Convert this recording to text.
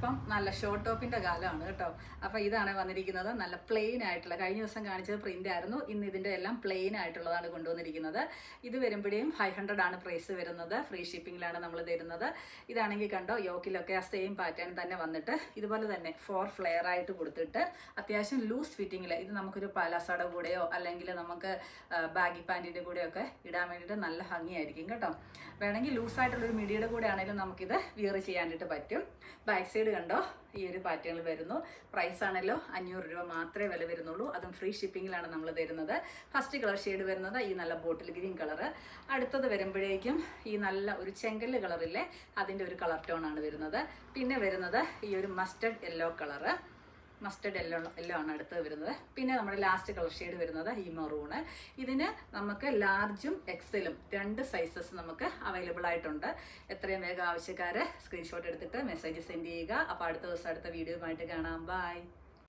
ഇപ്പം നല്ല ഷോർട്ട് ടോപ്പിൻ്റെ കാലമാണ് കേട്ടോ. അപ്പോൾ ഇതാണ് വന്നിരിക്കുന്നത്, നല്ല പ്ലെയിൻ ആയിട്ടുള്ള. കഴിഞ്ഞ ദിവസം കാണിച്ചത് പ്രിൻ്റ് ആയിരുന്നു, ഇന്ന് ഇതിൻ്റെ എല്ലാം പ്ലെയിൻ ആയിട്ടുള്ളതാണ് കൊണ്ടുവന്നിരിക്കുന്നത്. ഇത് വരുമ്പോഴേയും 500 ആണ് പ്രൈസ് വരുന്നത്. ഫ്രീ ഷിപ്പിങ്ങിലാണ് നമ്മൾ തരുന്നത്. ഇതാണെങ്കിൽ കണ്ടോ, യോക്കിലൊക്കെ ആ സെയിം പാറ്റേൺ തന്നെ വന്നിട്ട് ഇതുപോലെ തന്നെ 4 ഫ്ലെയർ ആയിട്ട് കൊടുത്തിട്ട് അത്യാവശ്യം ലൂസ് ഫിറ്റിങ്ങിൽ. ഇത് നമുക്കൊരു പലാസയുടെ കൂടെയോ അല്ലെങ്കിൽ നമുക്ക് ബാഗി പാൻറ്റിൻ്റെ കൂടെയൊക്കെ ഇടാൻ വേണ്ടിയിട്ട് നല്ല ഭംഗിയായിരിക്കും കേട്ടോ. വേണമെങ്കിൽ ലൂസായിട്ടുള്ളൊരു മിഡിയുടെ കൂടെ ആണെങ്കിലും നമുക്കിത് വിയർ ചെയ്യാനായിട്ട് പറ്റും. ബാക്ക് സൈഡ് കണ്ടോ, ഈ ഒരു പാറ്റേണിൽ വരുന്നു. പ്രൈസ് ആണല്ലോ 500 രൂപ മാത്രമേ വില വരുന്നുള്ളൂ. അതും ഫ്രീ ഷിപ്പിങ്ങിലാണ് നമ്മൾ തരുന്നത്. ഫസ്റ്റ് കളർ ഷെയ്ഡ് വരുന്നത് ഈ നല്ല ബോട്ടിൽ ഗ്രീൻ കളറ്. അടുത്തത് വരുമ്പോഴേക്കും ഈ നല്ല ഒരു ചെങ്കല്ല് കളറില്ലേ, അതിൻ്റെ ഒരു കളർ ടോൺ ആണ് വരുന്നത്. പിന്നെ വരുന്നത് ഈ ഒരു mustard yellow colour. Mustard yellow ആണ് അടുത്തത് വരുന്നത്. പിന്നെ നമ്മുടെ ലാസ്റ്റ് കളർ ഷെയ്ഡ് വരുന്നത് ഈ മെറൂണ്. ഇതിന് നമുക്ക് ലാർജും എക്സലും 2 സൈസസ് നമുക്ക് അവൈലബിൾ ആയിട്ടുണ്ട്. എത്രയും വേഗം ആവശ്യക്കാർ സ്ക്രീൻഷോട്ട് എടുത്തിട്ട് മെസ്സേജ് സെൻഡ് ചെയ്യുക. അപ്പോൾ അടുത്ത ദിവസം അടുത്ത വീഡിയോയുമായിട്ട് കാണാം. ബൈ.